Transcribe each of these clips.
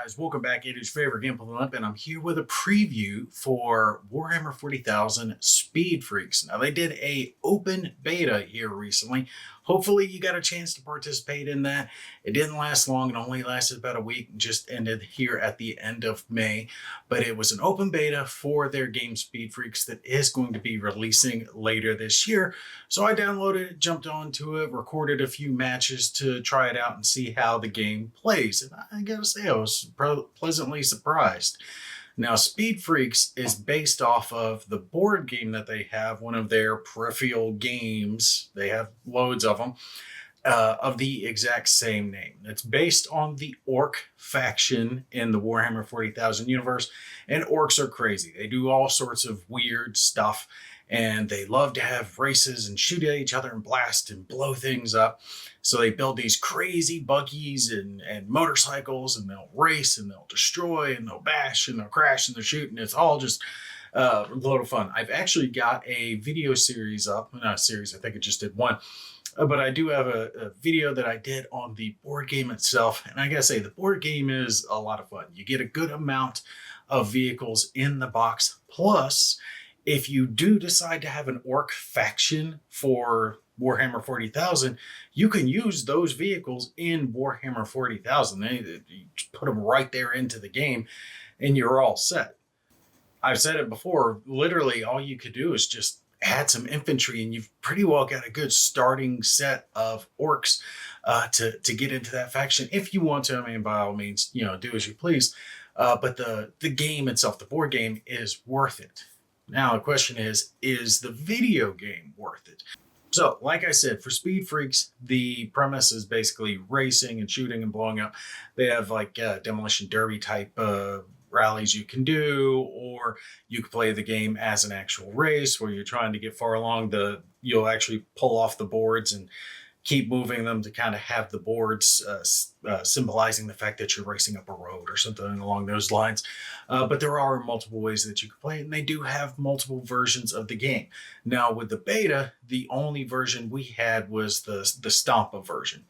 guys? Welcome back. It is your favorite Gimp, and I'm here with a preview for Warhammer 40,000 Speed Freaks. Now, they did a open beta here recently. Hopefully, you got a chance to participate in that. It didn't last long. It only lasted about a week and just ended here at the end of May. But it was an open beta for their game Speed Freaks that is going to be releasing later this year. So I downloaded it, jumped onto it, recorded a few matches to try it out and see how the game plays. And I gotta say, I was pleasantly surprised. Now, Speed Freaks is based off of the board game that they have, one of their peripheral games. They have loads of them, of the exact same name. It's based on the Orc faction in the Warhammer 40,000 universe, and Orcs are crazy. They do all sorts of weird stuff, and they love to have races and shoot at each other and blast and blow things up. So they build these crazy buggies and motorcycles, and they'll race and they'll destroy and they'll bash and they'll crash and they'll shoot, and it's all just a load of fun. I've actually got a video series up, not a series, I think I just did one, but I do have a video that I did on the board game itself. And I gotta say, the board game is a lot of fun. You get a good amount of vehicles in the box. Plus, if you do decide to have an Orc faction for Warhammer 40,000, you can use those vehicles in Warhammer 40,000. You put them right there into the game and you're all set. I've said it before, literally all you could do is just add some infantry and you've pretty well got a good starting set of Orcs to get into that faction. If you want to, I mean, by all means, do as you please. But the game itself, the board game, is worth it. Now, the question is the video game worth it? So, like I said, for Speed Freaks, the premise is basically racing and shooting and blowing up. They have like demolition derby type rallies you can do, or you can play the game as an actual race where you're trying to get far along. You'll actually pull off the boards and keep moving them to kind of have the boards symbolizing the fact that you're racing up a road or something along those lines. But there are multiple ways that you can play it, and they do have multiple versions of the game. Now, with the beta, the only version we had was the Stompa version.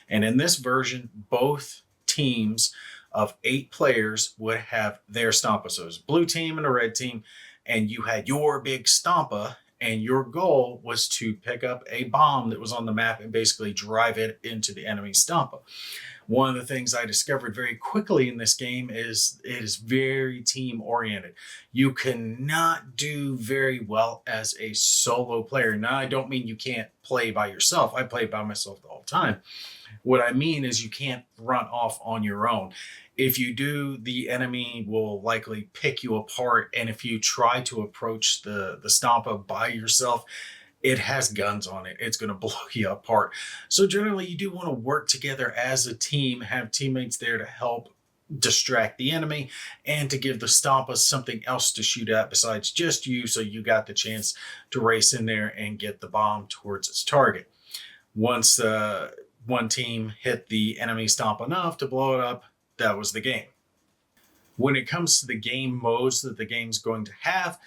And in this version, both teams of 8 players would have their Stompa. So it was a blue team and a red team, and you had your big Stompa, and your goal was to pick up a bomb that was on the map and basically drive it into the enemy Stompa. One of the things I discovered very quickly in this game is it is very team oriented. You cannot do very well as a solo player. Now, I don't mean you can't play by yourself. I play by myself the whole time. What I mean is you can't run off on your own. If you do, the enemy will likely pick you apart. And if you try to approach the Stompa by yourself, it has guns on it. It's going to blow you apart. So generally, you do want to work together as a team, have teammates there to help distract the enemy and to give the Stompa something else to shoot at besides just you, so you got the chance to race in there and get the bomb towards its target. Once one team hit the enemy Stompa enough to blow it up, that was the game. When it comes to the game modes that the game's going to have,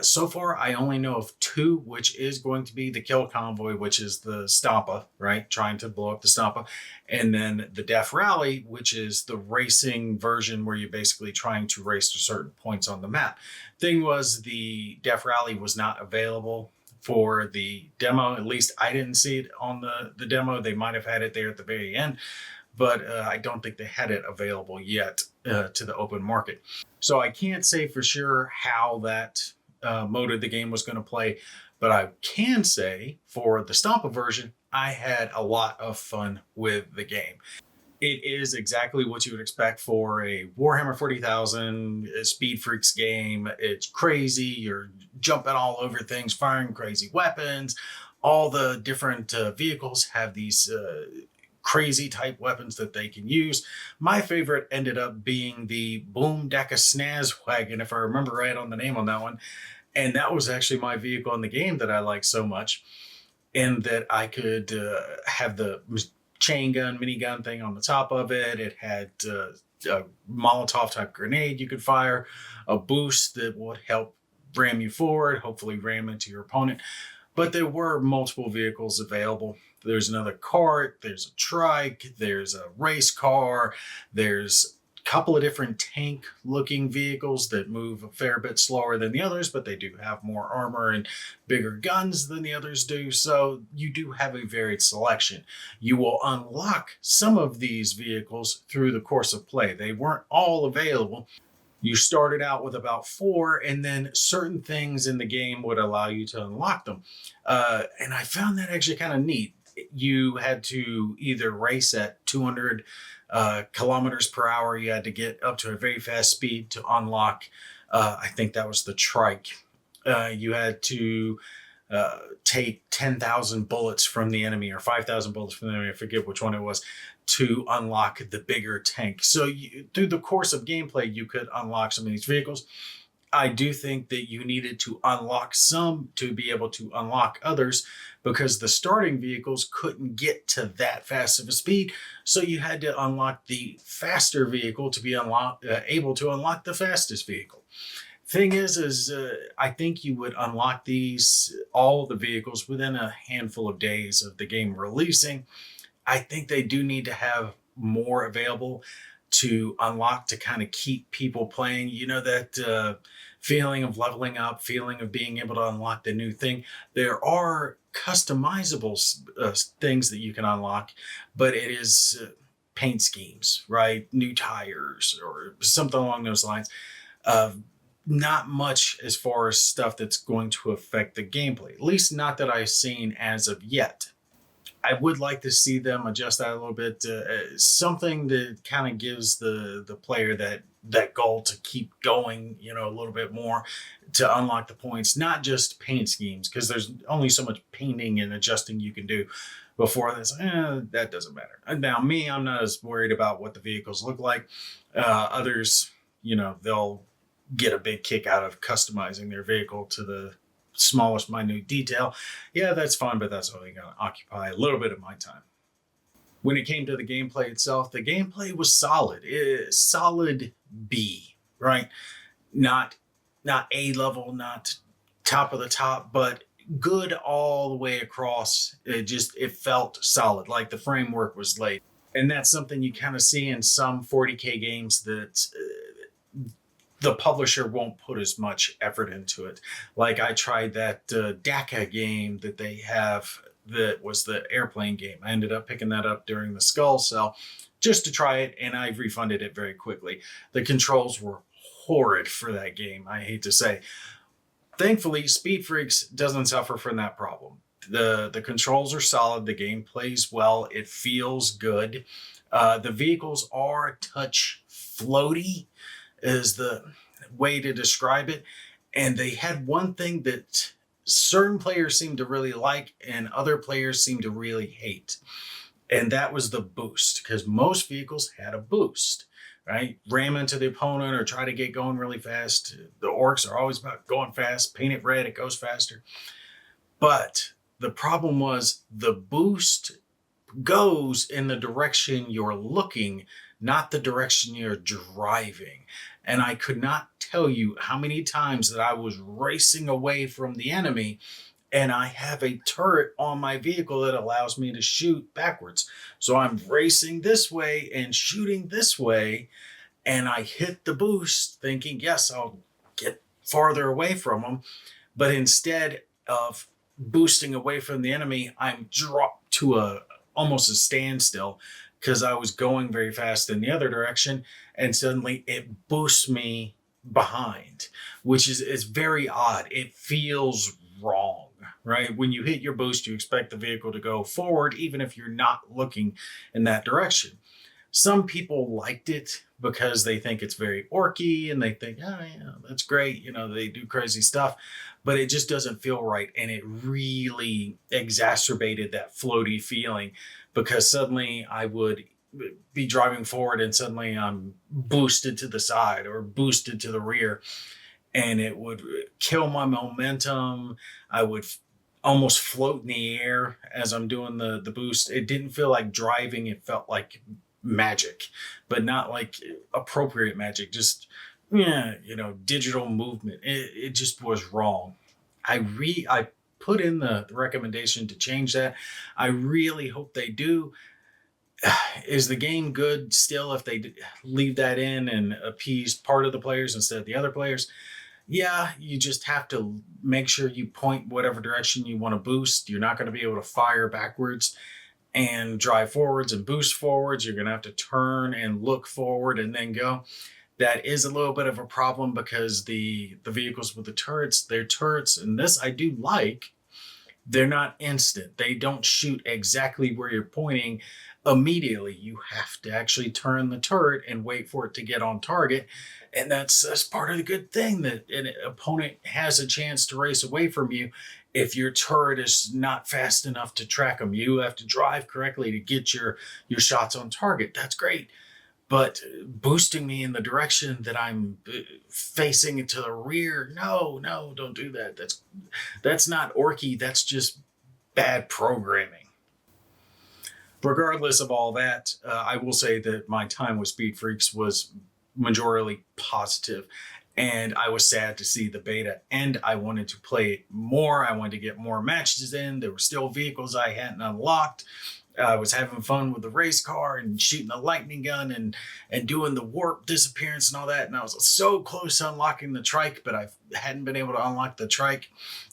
so far I only know of 2, which is going to be the kill convoy, which is the Stompa, right? Trying to blow up the Stompa. And then the Death Rally, which is the racing version where you're basically trying to race to certain points on the map. Thing was, the Death Rally was not available for the demo. At least I didn't see it on the demo. They might have had it there at the very end, but I don't think they had it available yet to the open market. So I can't say for sure how that mode of the game was going to play, but I can say for the Stompa version, I had a lot of fun with the game. It is exactly what you would expect for a Warhammer 40,000 Speed Freaks game. It's crazy. You're jumping all over things, firing crazy weapons. All the different vehicles have these crazy type weapons that they can use. My favorite ended up being the Boom Deca Snaz Wagon, if I remember right on the name on that one. And that was actually my vehicle in the game that I liked so much, and that I could have the chain gun, minigun thing on the top of it. It had a Molotov type grenade you could fire, a boost that would help ram you forward, hopefully ram into your opponent. But there were multiple vehicles available. There's another cart, there's a trike, there's a race car, there's couple of different tank looking vehicles that move a fair bit slower than the others, but they do have more armor and bigger guns than the others do. So you do have a varied selection. You will unlock some of these vehicles through the course of play. They weren't all available. You started out with about 4, and then certain things in the game would allow you to unlock them. And I found that actually kind of neat. You had to either race at 200 kilometers per hour. You had to get up to a very fast speed to unlock, I think that was the trike. You had to take 10,000 bullets from the enemy or 5,000 bullets from the enemy. I forget which one it was, to unlock the bigger tank. So through the course of gameplay, you could unlock some of these vehicles. I do think that you needed to unlock some to be able to unlock others, because the starting vehicles couldn't get to that fast of a speed. So you had to unlock the faster vehicle to be able to unlock the fastest vehicle. Thing is I think you would unlock all the vehicles within a handful of days of the game releasing. I think they do need to have more available to unlock to kind of keep people playing. You know, that feeling of leveling up, feeling of being able to unlock the new thing. There are customizable things that you can unlock, but it is paint schemes, right? New tires or something along those lines. Not much as far as stuff that's going to affect the gameplay, at least not that I've seen as of yet. I would like to see them adjust that a little bit. Something that kind of gives the player that goal to keep going, you know, a little bit more to unlock the points, not just paint schemes, because there's only so much painting and adjusting you can do before this. That doesn't matter. Now, me, I'm not as worried about what the vehicles look like. Others, you know, they'll get a big kick out of customizing their vehicle to the smallest minute detail. Yeah, that's fine, but that's only going to occupy a little bit of my time. When it came to the gameplay itself, the gameplay was solid. Solid B, right? Not A level, not top of the top, but good all the way across. It felt solid, like the framework was laid. And that's something you kind of see in some 40K games that the publisher won't put as much effort into it. Like I tried that DACA game that they have that was the airplane game. I ended up picking that up during the Skull sale just to try it, and I refunded it very quickly. The controls were horrid for that game, I hate to say. Thankfully, Speed Freaks doesn't suffer from that problem. The controls are solid, the game plays well, it feels good. The vehicles are a touch floaty, is the way to describe it. And they had one thing that certain players seem to really like and other players seem to really hate. And that was the boost, because most vehicles had a boost, right? Ram into the opponent or try to get going really fast. The orcs are always about going fast. Paint it red, it goes faster. But the problem was the boost goes in the direction you're looking, not the direction you're driving. And I could not tell you how many times that I was racing away from the enemy, and I have a turret on my vehicle that allows me to shoot backwards. So I'm racing this way and shooting this way, and I hit the boost thinking, yes, I'll get farther away from them. But instead of boosting away from the enemy, I'm dropped to almost a standstill, because I was going very fast in the other direction, and suddenly it boosts me behind, which is very odd. It feels wrong, right? When you hit your boost, you expect the vehicle to go forward, even if you're not looking in that direction. Some people liked it because they think it's very orky and they think, oh yeah, that's great. You know, they do crazy stuff, but it just doesn't feel right. And it really exacerbated that floaty feeling, because suddenly I would be driving forward and suddenly I'm boosted to the side or boosted to the rear, and it would kill my momentum. I would almost float in the air as I'm doing the boost. It didn't feel like driving. It felt like magic, but not like appropriate magic, just, yeah, you know, digital movement. It just was wrong. I put in the recommendation to change that. I really hope they do. Is the game good still if they leave that in and appease part of the players instead of the other players? Yeah, you just have to make sure you point whatever direction you want to boost. You're not going to be able to fire backwards and drive forwards and boost forwards. You're going to have to turn and look forward and then go. That is a little bit of a problem because the vehicles with the turrets, they're turrets, and this I do like. They're not instant. They don't shoot exactly where you're pointing immediately. You have to actually turn the turret and wait for it to get on target. And that's part of the good thing, that an opponent has a chance to race away from you if your turret is not fast enough to track them. You have to drive correctly to get your shots on target. That's great. But boosting me in the direction that I'm facing to the rear, no, don't do that. That's not orky. That's just bad programming. Regardless of all that, I will say that my time with Speed Freaks was majorly positive, and I was sad to see the beta end. I wanted to play it more. I wanted to get more matches in. There were still vehicles I hadn't unlocked. I was having fun with the race car and shooting the lightning gun and doing the warp disappearance and all that. And I was so close to unlocking the trike, but I hadn't been able to unlock the trike.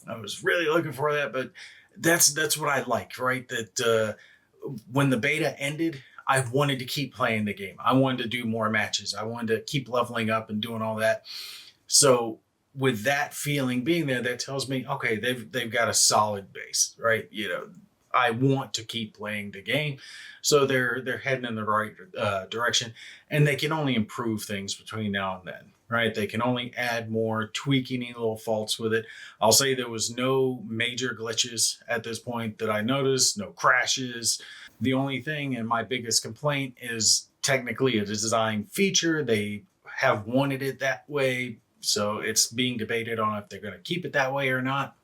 I was really looking for that, but that's what I like, right? That when the beta ended, I wanted to keep playing the game. I wanted to do more matches. I wanted to keep leveling up and doing all that. So with that feeling being there, that tells me, okay, they've got a solid base, right? You know, I want to keep playing the game. So they're heading in the right direction, and they can only improve things between now and then, right? They can only add more, tweak any little faults with it. I'll say there was no major glitches at this point that I noticed, no crashes. The only thing, and my biggest complaint, is technically a design feature. They have wanted it that way, so it's being debated on if they're going to keep it that way or not.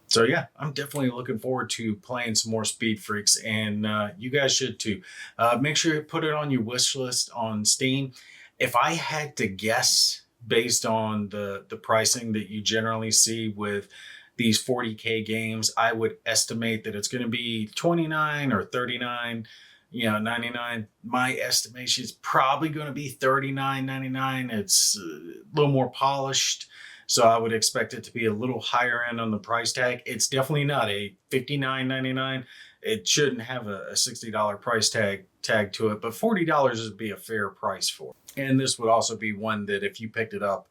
So yeah, I'm definitely looking forward to playing some more Speed Freaks, and you guys should too. Make sure you put it on your wish list on Steam. If I had to guess, based on the pricing that you generally see with these 40K games, I would estimate that it's going to be 29 or 39, 99. My estimation is probably going to be 39.99. It's a little more polished, so I would expect it to be a little higher end on the price tag. It's definitely not a $59.99. It shouldn't have a $60 price tag to it, but $40 would be a fair price for it. And this would also be one that if you picked it up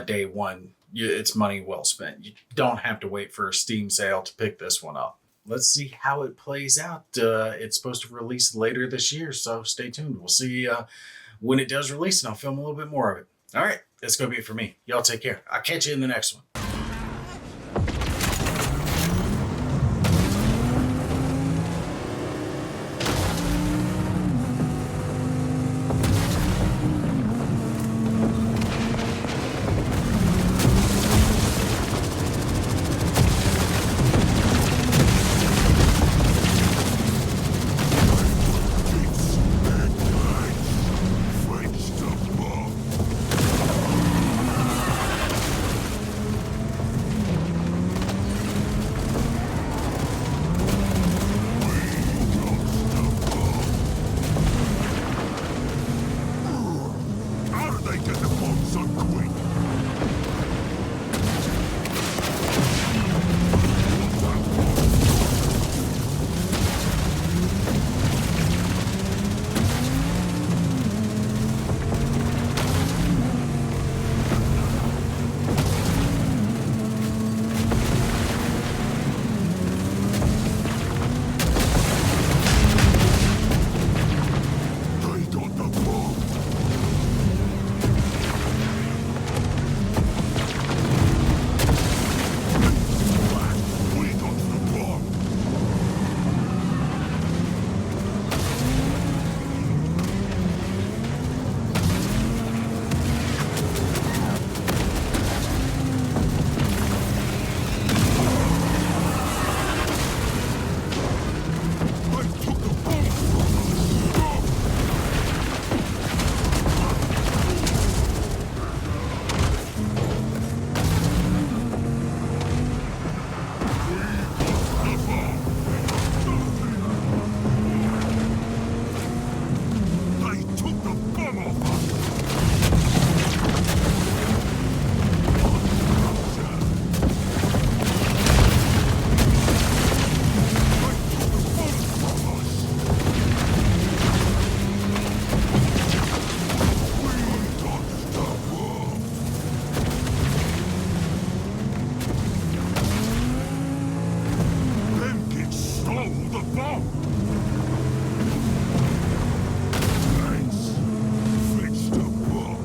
day one, it's money well spent. You don't have to wait for a Steam sale to pick this one up. Let's see how it plays out. It's supposed to release later this year, so stay tuned. We'll see when it does release, and I'll film a little bit more of it. All right, that's going to be it for me. Y'all take care. I'll catch you in the next one. bomb! Thanks. Fixed the bomb.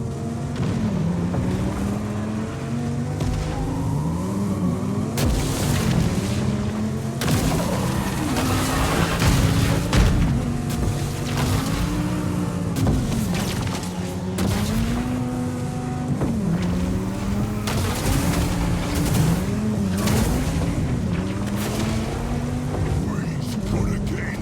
Freeze, put a gate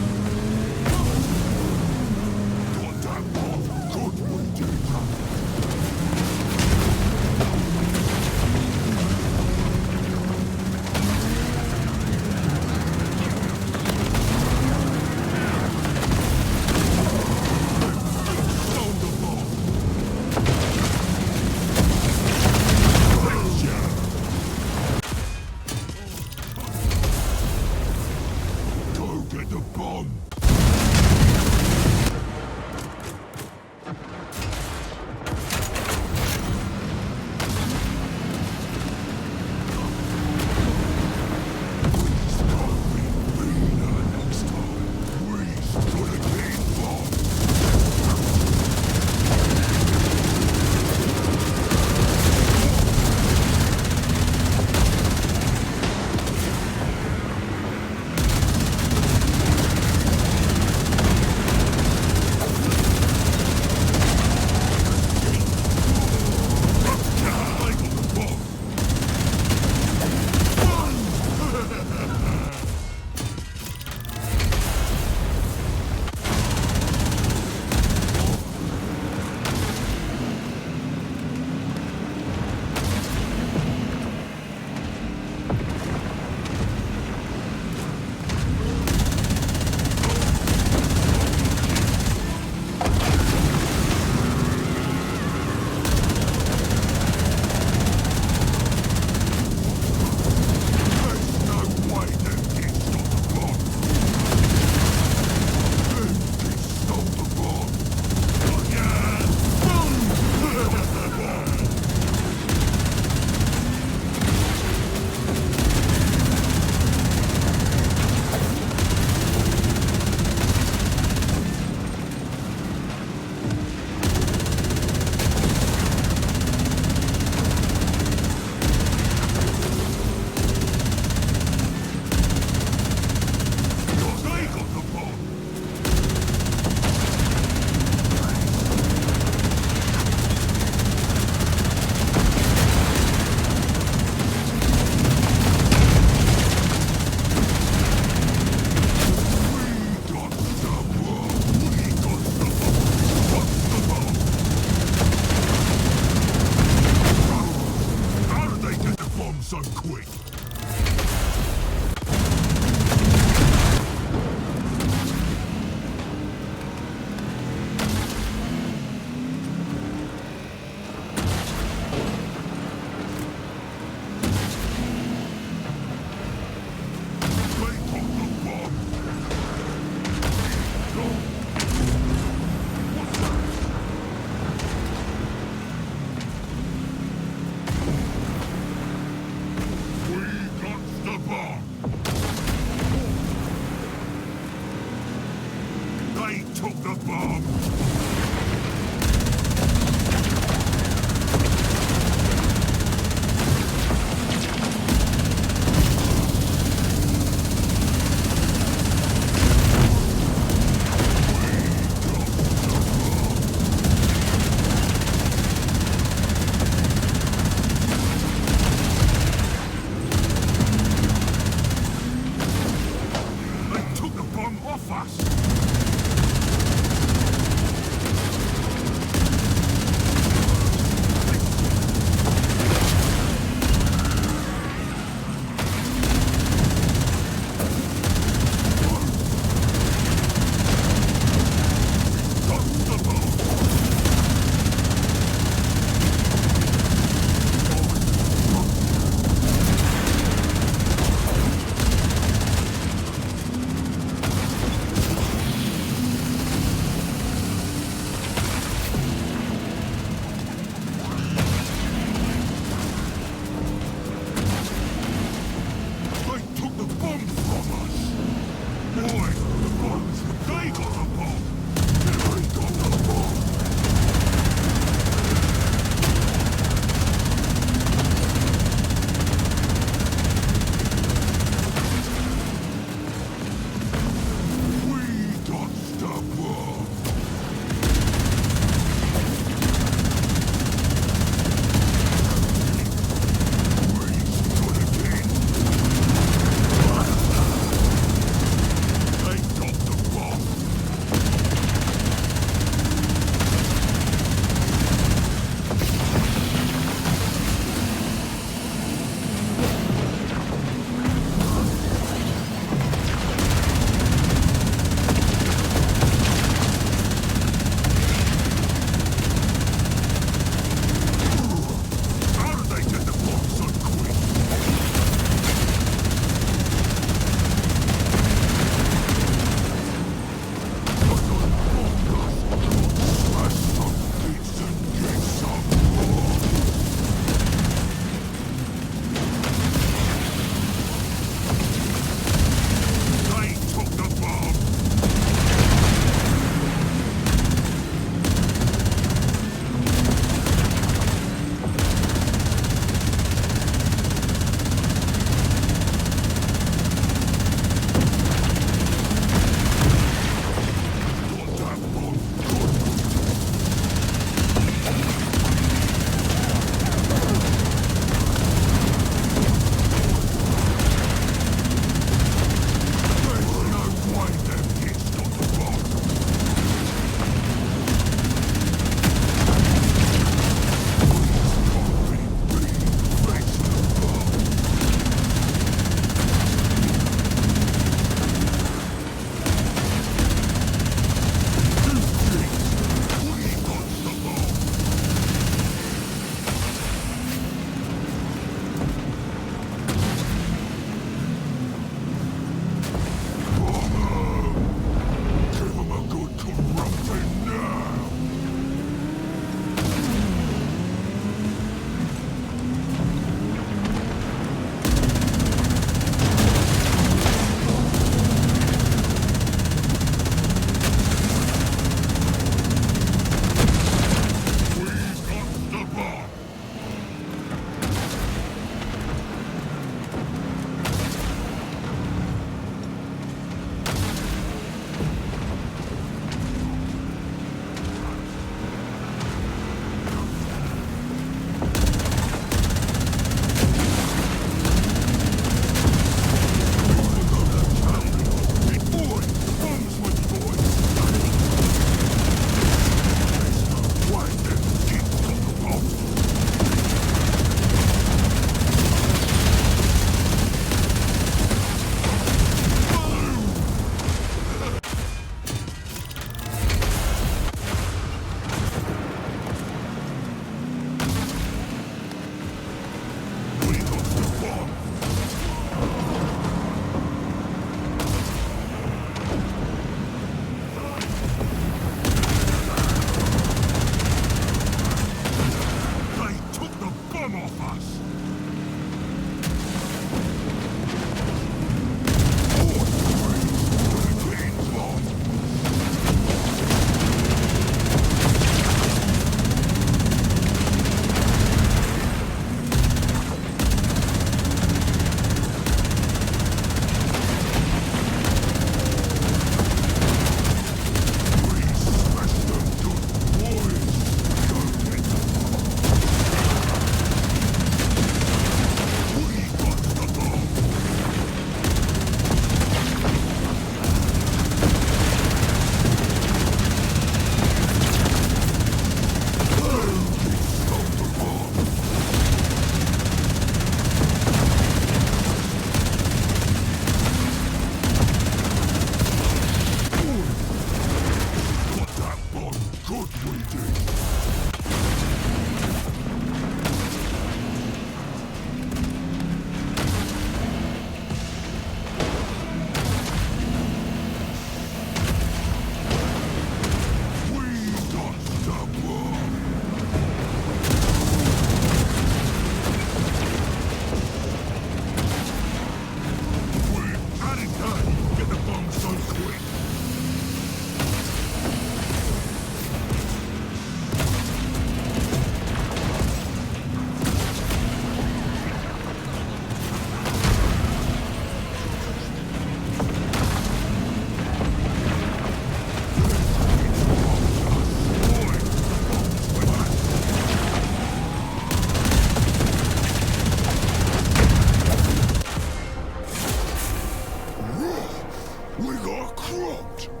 recruit.